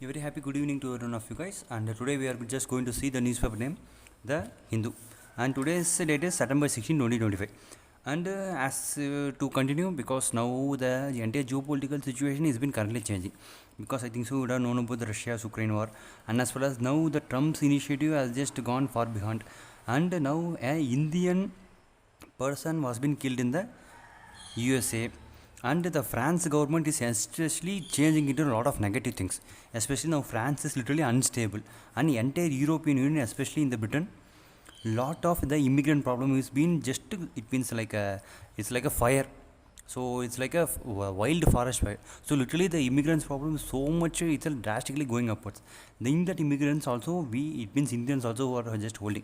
A very happy good evening to every one of you guys. And today we are just going to see the newspaper name, The Hindu. And today's date is September 16, 2025. And to continue, because now the entire geopolitical situation has been currently changing. Because I think so, you would have known about the Russia-Ukraine war, and as well as now the Trump's initiative has just gone far behind. And now an Indian person was been killed in the USA, and the France government is especially changing into a lot of negative things. Especially now France is literally unstable, and the entire European Union, especially in the Britain, lot of the immigrant problem is been just, it means like a, it's like a fire. So it's like a wild forest fire. So literally the immigrants problem is so much, it's drastically going upwards. Then that immigrants also, we, it means Indians also who are just holding.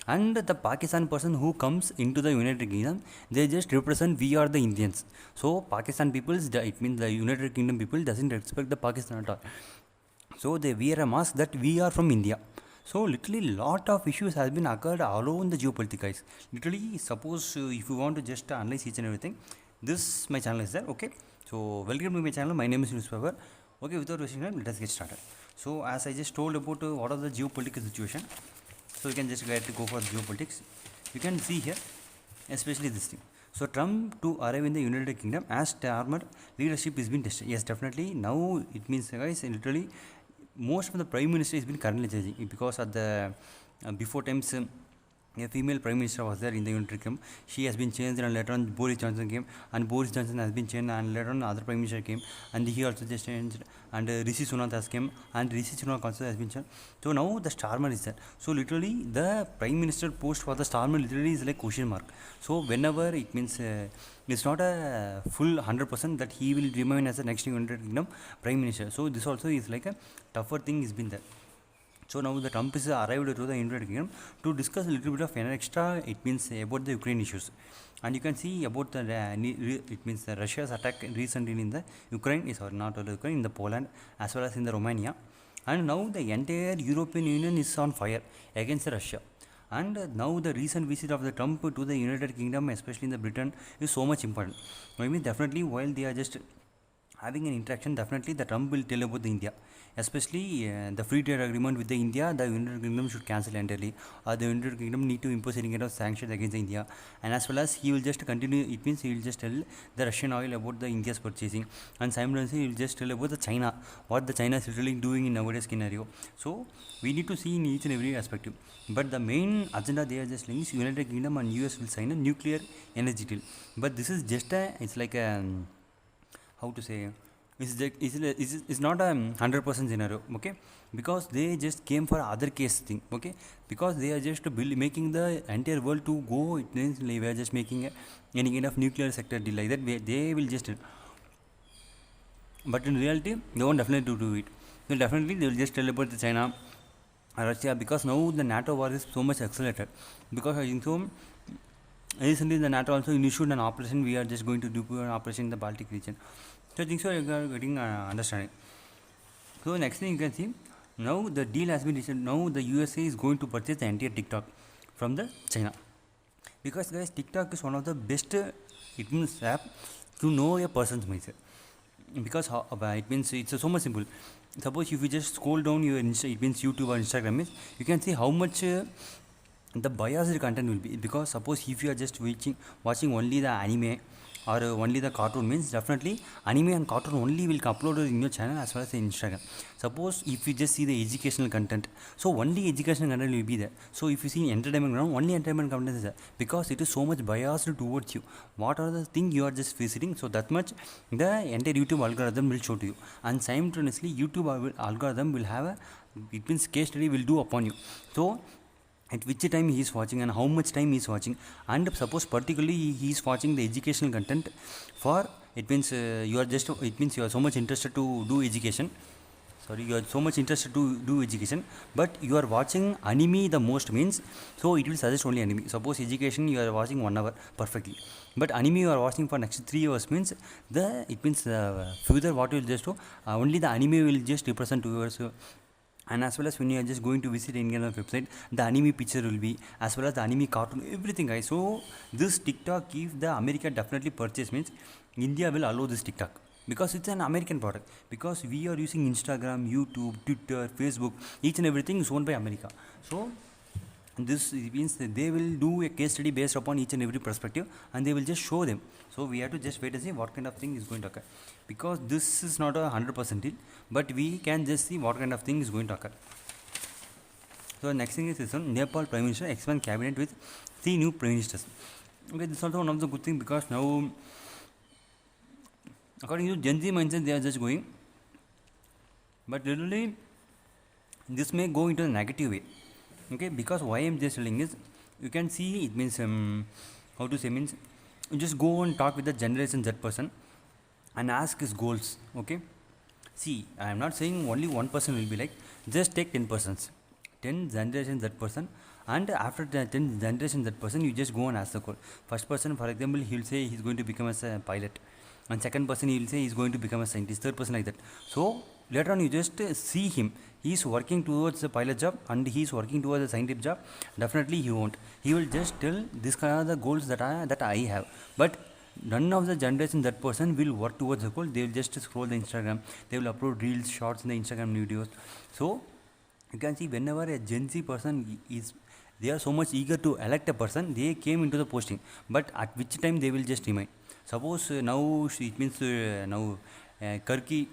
And the Pakistan person who comes into the United Kingdom, they just represent we are the Indians. So Pakistan people, it means the United Kingdom people doesn't respect the Pakistan at all. So they wear a mask that we are from India. So literally lot of issues has been occurred all over the geopolitics. Literally, suppose if you want to just analyze each and everything, this my channel is there. Okay, so welcome to my channel. My name is Newspaper. Okay, without wasting time, let us get started. So as I just told about what are the geopolitical situation, so you can just get to go for geopolitics. You can see here, especially this thing. So Trump to arrive in the United Kingdom as armored leadership is been tested. Yes, definitely. Now it means, guys, literally most of the prime minister has been currently changing, because at the before times a female prime minister was there in the United Kingdom. She has been changed, and later on Boris Johnson came, and Boris Johnson has been changed, and later on other prime minister came, and he also just changed, and Rishi Sunak has came, and Rishi Sunak also has been changed. So now the Starmer is there. So literally the prime minister post for the Starmer literally is like question mark. So whenever it means it's not a full 100% that he will remain as the next United Kingdom prime minister. So this also is like a tougher thing has been there. So now the Trump is arrived to the United Kingdom to discuss a little bit of an extra, it means about the Ukraine issues. And you can see about the, it means the Russia's attack recently in the Ukraine, is or not only Ukraine, in the Poland as well as in the Romania. And now the entire European Union is on fire against Russia. And now the recent visit of the Trump to the United Kingdom, especially in the Britain, is so much important. I mean, definitely while they are just having an interaction, definitely the Trump will tell about the India, especially the free trade agreement with the India. The United Kingdom should cancel entirely, or the United Kingdom need to impose any kind of sanctions against India. And as well as he will just continue, it means he will just tell the Russian oil about the India's purchasing, and simultaneously he will just tell about the China, what the China is literally doing in nowadays scenario. So we need to see in each and every aspect. But the main agenda they are just saying is United Kingdom and US will sign a nuclear energy deal. But this is just a, it's like a, how to say, it's not a 100% scenario, okay, because they just came for other case thing, okay, because they are just making the entire world to go, it means we are just making any kind of nuclear sector deal like that, they will just, but in reality they won't definitely do it. So definitely they will just tell about the China, Russia, because now the NATO war is so much accelerated, because I think so recently the NATO also issued an operation. We are just going to do an operation in the Baltic region. So I think so you are getting understanding. So next thing you can see, now the deal has been reached. Now the USA is going to purchase the entire TikTok from the China, because guys, TikTok is one of the best it means app to know a person's mindset, because it means it's so much simple. Suppose if you just scroll down your it means YouTube or Instagram, means you can see how much the biased content will be, because suppose if you are just watching only the anime or only the cartoon, means definitely anime and cartoon only will upload in your channel as well as in Instagram. Suppose if you just see the educational content, so only educational content will be there. So if you see entertainment content, only entertainment content is there, because it is so much biased towards you. What are the things you are just visiting, so that much the entire YouTube algorithm will show to you, and simultaneously YouTube algorithm will have a, it means case study will do upon you. So at which time he is watching and how much time he is watching, and suppose particularly he is watching the educational content for, it means you are just, it means you are so much interested to do education, you are so much interested to do education, but you are watching anime the most, means so it will suggest only anime. Suppose education you are watching 1 hour perfectly, but anime you are watching for next 3 hours, means the, it means further what you will just do, only the anime will just represent 2 hours. And as well as when you are just going to visit any kind of website, the anime picture will be, as well as the anime cartoon, everything, guys. So this TikTok, if the America definitely purchase, means India will allow this TikTok. because it's an American product. Because we are using Instagram, YouTube, Twitter, Facebook, each and everything is owned by America. So this means that they will do a case study based upon each and every perspective, and they will just show them. So we have to just wait and see what kind of thing is going to occur, because this is not a 100% deal, but we can just see what kind of thing is going to occur. So the next thing is this one: Nepal Prime Minister expand cabinet with 3 new prime ministers. Okay, this is also one of the good thing, because now according to Gen Z mindset they are just going, but literally this may go into a negative way. Okay, because why I'm just telling is, you can see it means how to say means, you just go and talk with the generation Z person and ask his goals. Okay, see, I am not saying only one person will be like, just take 10 persons, 10 generation Z person, and after the 10 generation Z person you just go and ask the goal. First person, for example, he will say he's going to become as a pilot, and second person he will say he's going to become a scientist, third person like that. So later on you just see him, he is working towards a pilot job and he is working towards a scientific job. Definitely he won't, he will just tell this kind of the goals that I have. But none of the generation that person will work towards the goal. They will just scroll the Instagram, they will upload reels, shorts in the Instagram videos. So you can see, whenever a Gen Z person is, they are so much eager to elect a person, they came into the posting, but at which time they will just remain. Suppose now it means now Karki,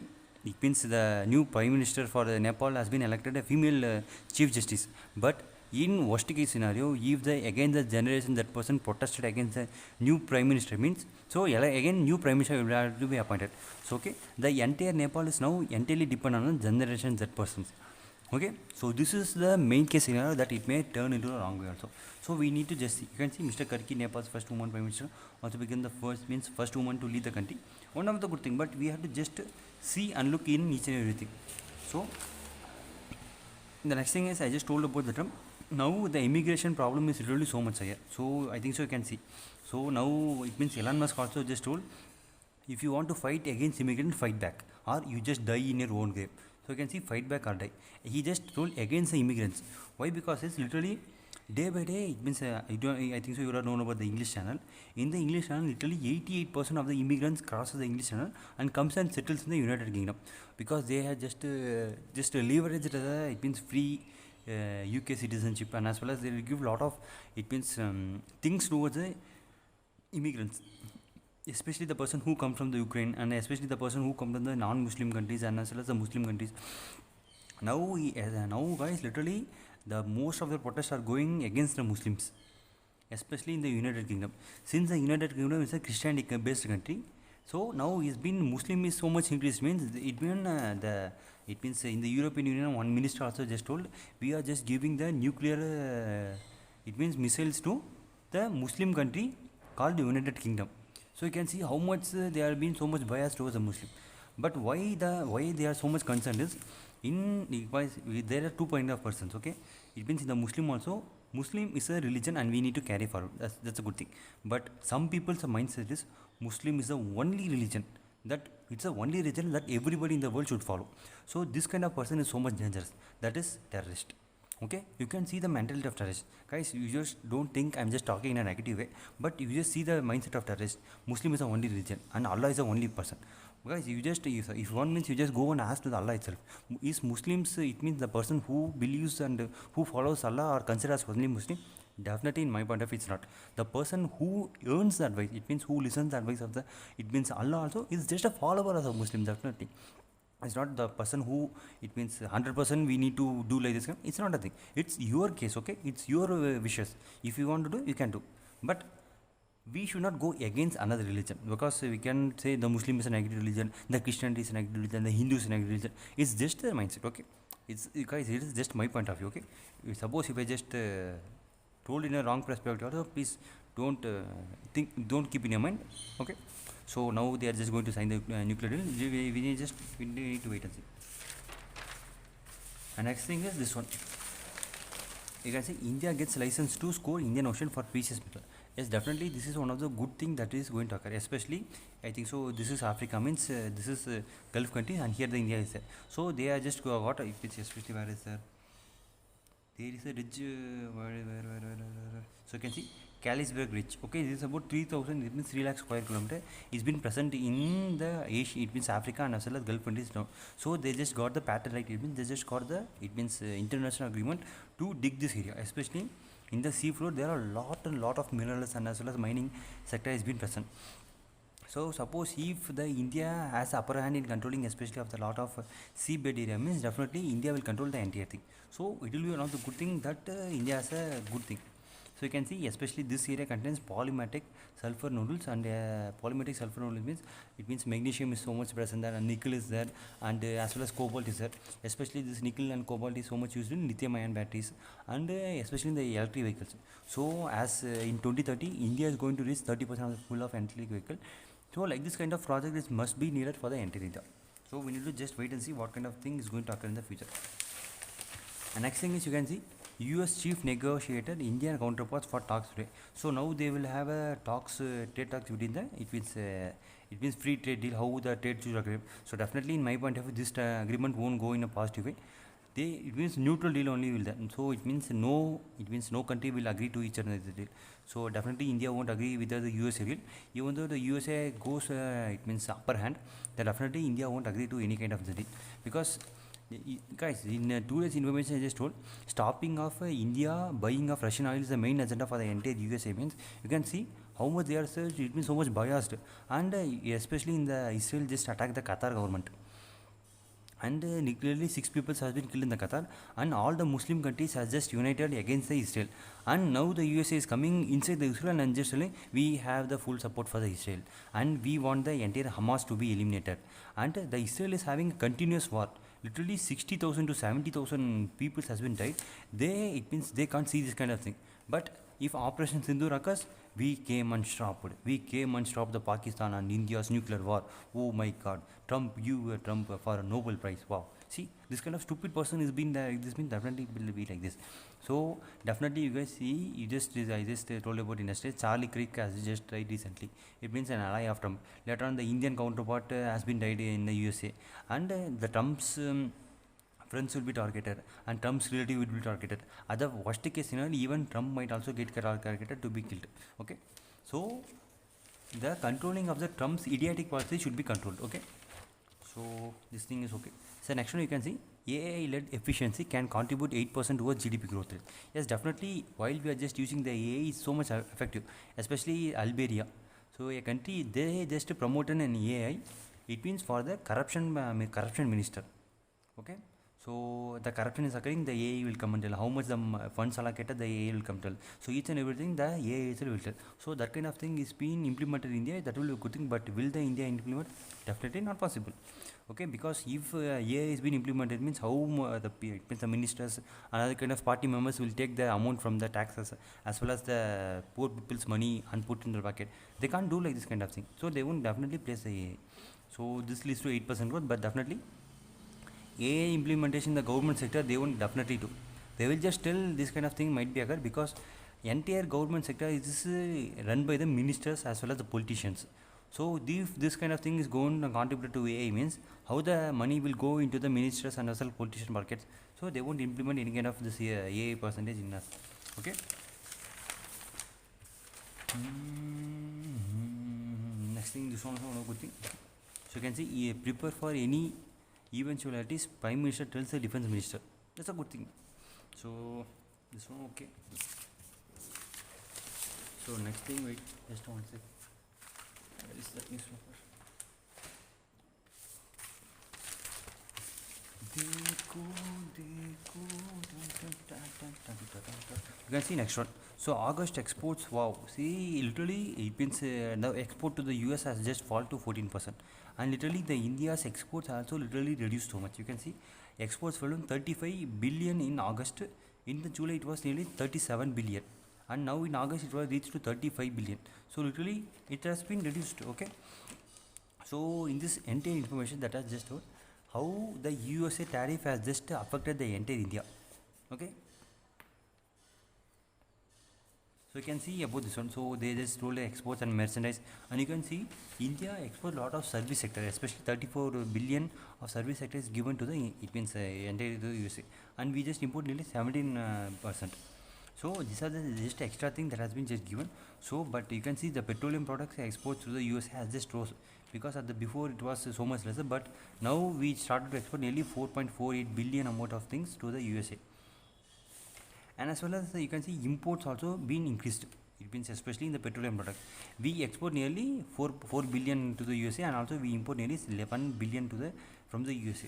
it means the new prime minister for Nepal has been elected a female chief justice. But in worst case scenario, if the again the generation that person protested against the new prime minister means, so again new prime minister will have to be appointed. So okay, the entire Nepal is now entirely dependent on generation that persons. Okay, so this is the main case scenario that it may turn into a wrong way also. So we need to just see, you can see Mr. Karki, Nepal's first woman prime minister, also became the first woman to lead the country. One of the good thing, but we have to just see and look in each and everything. So the next thing is, I just told about the term. Now the immigration problem is really so much higher. So I think so you can see. So now it means Elon Musk also just told, if you want to fight against immigrants, fight back, or you just die in your own grave. So you can see, fight back or die. He just told against the immigrants. Why? Because it's literally day by day. It means I think so you would know about the English channel. In the English channel, literally 88% of the immigrants crosses the English channel and comes and settles in the United Kingdom, because they have just leveraged it means free UK citizenship, and as well as they will give a lot of it means things towards the immigrants, especially the person who come from the Ukraine, and especially the person who come from the non-Muslim countries and as well as the Muslim countries. Now, now guys, literally the most of the protests are going against the Muslims, especially in the United Kingdom. Since the United Kingdom is a Christianity based country, so now it's been Muslim is so much increased, means it means it means in the European Union, one minister also just told, we are just giving the nuclear it means missiles to the Muslim country called the United Kingdom. So you can see how much they are being so much biased towards the Muslim. But why they are so much concerned is, there are two kind of persons. Okay, it means in the Muslim also, Muslim is a religion and we need to carry forward. That's a good thing. But some people's mindset is Muslim is the only religion, that it's the only religion that everybody in the world should follow. So this kind of person is so much dangerous. That is terrorist. Okay, you can see the mentality of terrorist. Guys, you just don't think I'm just talking in a negative way, but you just see the mindset of terrorist. Muslim is the only religion and Allah is the only person. Guys, you just, if one means, you just go and ask to the Allah itself, is Muslims, it means the person who believes and who follows Allah are considered as only Muslim? Definitely, in my point of view, it's not. The person who earns the advice, it means who listens the advice of the, it means Allah also, is just a follower of the Muslim. Definitely, it's not the person who, it means 100% we need to do like this. It's not a thing. It's your case. Okay, it's your wishes. If you want to do, you can do, but we should not go against another religion, because we can say the Muslim is a negative religion, the Christianity is a negative religion, the Hindu is a negative religion. It's just a mindset. Okay, it's, guys, it is just my point of view. Okay, suppose if I just told in a wrong perspective also, please don't don't keep in your mind. Okay, so now they are just going to sign the nuclear deal. We need to wait and see. And next thing is this one. You can say India gets license to score Indian Ocean for precious metal. Yes, definitely this is one of the good thing that is going to occur, especially I think so this is Africa, means this is Gulf countries, and here the India is there. So they are just got it's especially where is there is a ridge so you can see Kalisberg Ridge. Okay, this is about 3,000. It means 3 lakh square kilometer. It's been present in the Asia. It means Africa and as well as Gulf countries now. So they just got the pattern right. It means they just got the international agreement to dig this area, especially in the seafloor. There are a lot and lot of minerals and as well as mining sector has been present. So suppose if the India has upper hand in controlling especially of the lot of seabed area, means definitely India will control the entire thing. So it will be one of the good thing that India has a good thing. So you can see especially this area contains polymetallic sulfur nodules, and polymetallic sulfur nodules means it means magnesium is so much present there and nickel is there, and as well as cobalt is there. Especially this nickel and cobalt is so much used in lithium ion batteries, and especially in the electric vehicles. So as in 2030 India is going to reach 30% of the full of electric vehicle. So like this kind of project is must be needed for the entire India. So we need to just wait and see what kind of thing is going to occur in the future. And next thing is you can see US chief negotiated Indian counterparts for talks today. So now they will have a trade talks between the it means free trade deal, how the trade should agree. So definitely in my point of view this agreement won't go in a positive way. It means neutral deal only will that. So it means no country will agree to each other deal. So definitely India won't agree with the USA deal. Even though the USA goes it means upper hand, then definitely India won't agree to any kind of the deal, because guys in 2 days information I just told, stopping of India buying of Russian oil is the main agenda for the entire USA. Means you can see how much they are searched. It means so much biased, and especially in the Israel just attack the Qatar government, and clearly 6 people has been killed in the Qatar, and all the Muslim countries has just united against the Israel, and now the USA is coming inside the Israel and just telling we have the full support for the Israel, and we want the entire Hamas to be eliminated, and the Israel is having a continuous war. Literally 60,000 to 70,000 people has been died. It means they can't see this kind of thing. But if Operation Sindoor occurs, we came and stopped. We came and stopped the Pakistan and India's nuclear war. Oh my God, Trump, you were Trump for a Nobel Prize. Wow. See, this kind of stupid person is been there. This means definitely will be like this. So definitely you guys see, I just told about in yesterday, Charlie Kirk has just died recently. It means an ally of Trump. Later on, the Indian counterpart has been died in the USA, and the Trump's friends will be targeted, and Trump's relative will be targeted. Other worst case scenario, even Trump might also get targeted to be killed. Okay, so the controlling of the Trump's idiotic policy should be controlled. Okay, so this thing is okay. So next one you can see AI-led efficiency can contribute 8% towards GDP growth rate. Yes, definitely. While we are just using the AI, is so much effective, especially Albania. So a country they just promoted an AI. It means for the corruption minister. Okay. So the corruption is occurring, the AI will come and tell how much the funds allocated, the AI will come tell. So each and everything the AI will tell. So that kind of thing is being implemented in India. That will be a good thing. But will the India implement? Definitely not possible. Okay, because if AI is being implemented, means how the ministers and other kind of party members will take the amount from the taxes as well as the poor people's money and put in the bucket. They can't do like this kind of thing. So they won't definitely place the AI. So this leads to 8% growth, but definitely AI implementation in the government sector they won't definitely do. They will just tell this kind of thing might be occur, because entire government sector is run by the ministers as well as the politicians. So if this kind of thing is going to contribute to AI, means how the money will go into the ministers and as well politician markets. So they won't implement any kind of this AI percentage in us. Okay. Next thing, this one is one good thing. So you can see prepare for any eventualities. Prime Minister tells the defense minister. That's a good thing. So this one okay. So next thing, wait, just one second. Where is that newspaper? You can see next one. So August exports, wow. See, literally it means the export to the US has just fall to 14%, and literally the India's exports also literally reduced so much. You can see exports fell from 35 billion in August. In the July it was nearly 37 billion, and now in August it was reached to 35 billion. So literally it has been reduced. Okay. So in this entire information that I just told, how the USA tariff has just affected the entire India. Okay. So you can see about this one. So they just told the exports and merchandise, and you can see India export a lot of service sector, especially 34 billion of service sector is given to the, it means entire the USA, and we just import nearly 17%. So these are the just extra thing that has been just given. So but you can see the petroleum products exports to the USA has just rose, because at the before it was so much lesser, but now we started to export nearly 4.48 billion amount of things to the USA. And as well as you can see imports also been increased. It means especially in the petroleum product, we export nearly 4 billion to the USA, and also we import nearly 11 billion to the from the USA.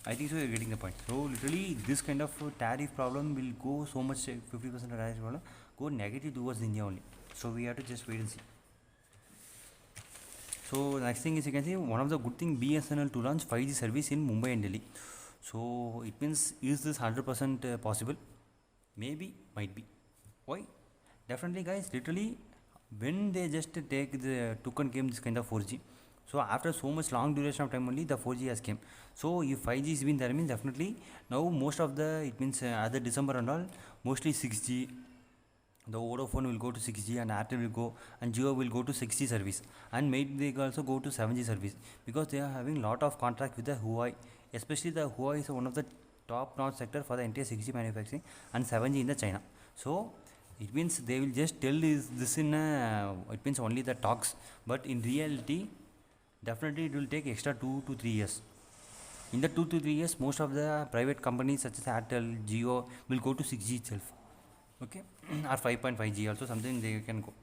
I think so you're getting the point. So literally this kind of tariff problem will go so much, 50% tariff problem go negative towards India only. So we have to just wait and see. So next thing is, you can see one of the good thing, BSNL to launch 5G service in Mumbai and Delhi. So it means, is this 100% possible? Maybe, might be. Why? Definitely guys, literally when they just take the took and came this kind of 4G, so after so much long duration of time only the 4G has came. So if 5G is been there means definitely now most of the, it means other December and all, mostly 6G, the Vodafone will go to 6G, and Airtel will go, and Jio will go to 6G service, and maybe they also go to 7G service, because they are having lot of contract with the Huawei. Especially the Huawei is one of the top notch sector for the entire 6G manufacturing, and 7G in the China. So it means they will just tell this in it means only the talks, but in reality definitely it will take extra 2 to 3 years. In the 2 to 3 years, most of the private companies such as Airtel, Jio will go to 6G itself. Okay, or 5.5G also something they can go.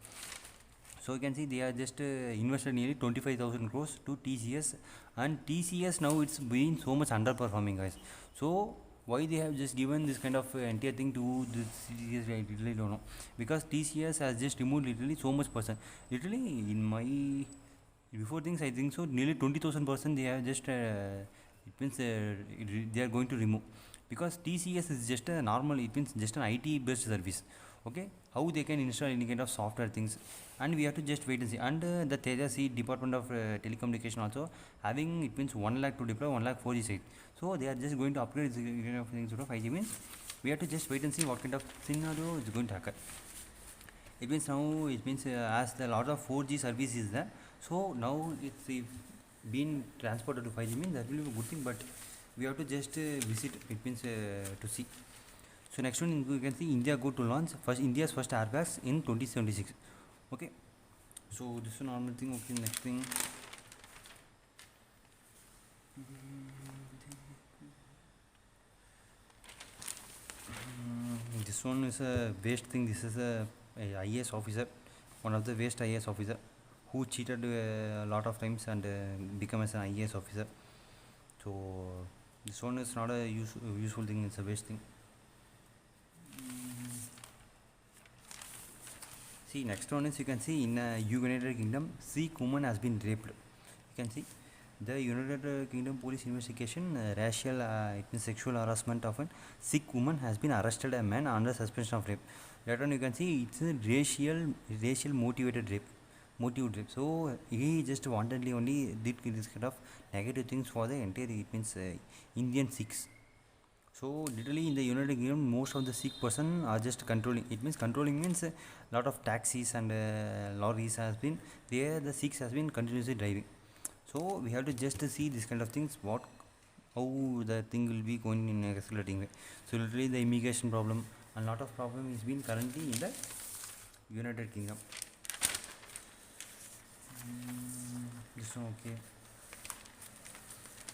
So you can see they are just invested nearly 25,000 crores to TCS, and TCS now it's been so much underperforming guys. So why they have just given this kind of entire thing to this TCS, I really don't know, because TCS has just removed literally so much percent. Literally in my before things I think so nearly 20,000% they have just it means they are going to remove, because TCS is just a normal, it means just an IT based service. Okay, how they can install any kind of software things, and we have to just wait and see. And the Tejas Department of Telecommunication also having, it means 1 lakh to deploy 1 lakh 4G site. So they are just going to upgrade this kind of things to 5G means we have to just wait and see what kind of scenario is going to occur. It means now, it means as the lot of 4G service is there, so now it's been transported to 5G means that will be a good thing, but we have to just visit, it means to see. So next one you can see India go to launch first India's first airbags in 2076. Okay, so this is a normal thing. Okay, next thing, this one is a waste thing. This is a IAS officer, one of the waste IAS officer who cheated a lot of times and become as an IAS officer. So this one is not a useful thing, it's a waste thing. See, next one is, you can see in United Kingdom, Sikh woman has been raped. You can see the United Kingdom police investigation, racial, it means sexual harassment of a Sikh woman has been arrested a man under suspension of rape. Later on you can see it's a racial motivated rape. So he just wantedly only did this kind of negative things for the entire, it means Indian Sikhs. So literally in the United Kingdom, most of the Sikh person are just controlling. It means controlling means a lot of taxis and lorries has been there. The Sikhs has been continuously driving. So we have to just see this kind of things. What, how the thing will be going in a escalating way. So literally the immigration problem, and lot of problem is being currently in the United Kingdom. This one okay.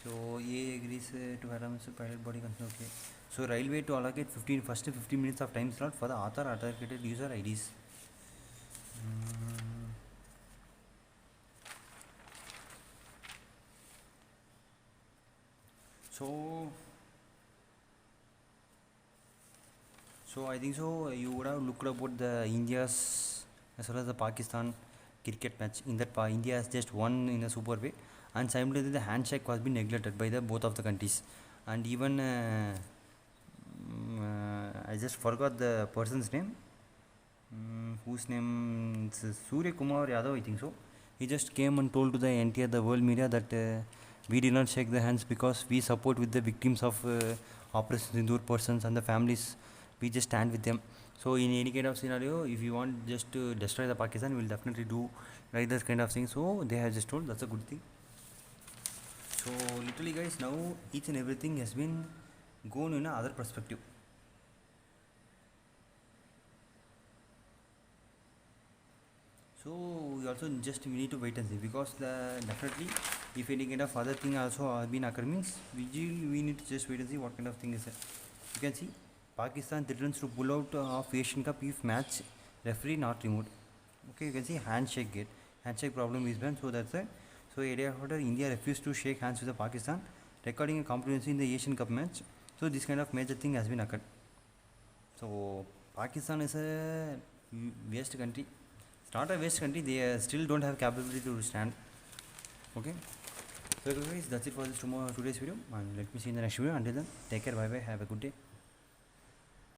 So A agrees to Adam's pilot body concern. Okay. So railway to allocate 15 minutes of time slot for the author authenticated user IDs. So I think so you would have looked about the India's as well as the Pakistan cricket match. In that India has just won in a super way, and simultaneously the handshake was been neglected by the both of the countries. And even I just forgot the person's name, whose name is Surya Kumar Yadav, I think so. He just came and told to the entire the world media that we did not shake the hands because we support with the victims of Operation Sindoor persons and the families. We just stand with them. So in any kind of scenario, if you want just to destroy the Pakistan, we will definitely do like this kind of thing. So they have just told, that's a good thing. So literally guys, now each and everything has been gone in another perspective. So we also just we need to wait and see, because definitely if any kind of other thing also been occur means we need to just wait and see what kind of thing is it. You can see Pakistan threatens to pull out of Asian Cup if match referee not removed. Okay, you can see handshake problem is banned, so that's it. So area order, India refused to shake hands with the Pakistan, recording a competency in the Asian Cup match. So this kind of major thing has been occurred. So Pakistan is a waste country. It's not a waste country. They still don't have capability to stand. Okay. So guys, that's it for this today's video. And let me see you in the next video. Until then, take care. Bye bye. Have a good day.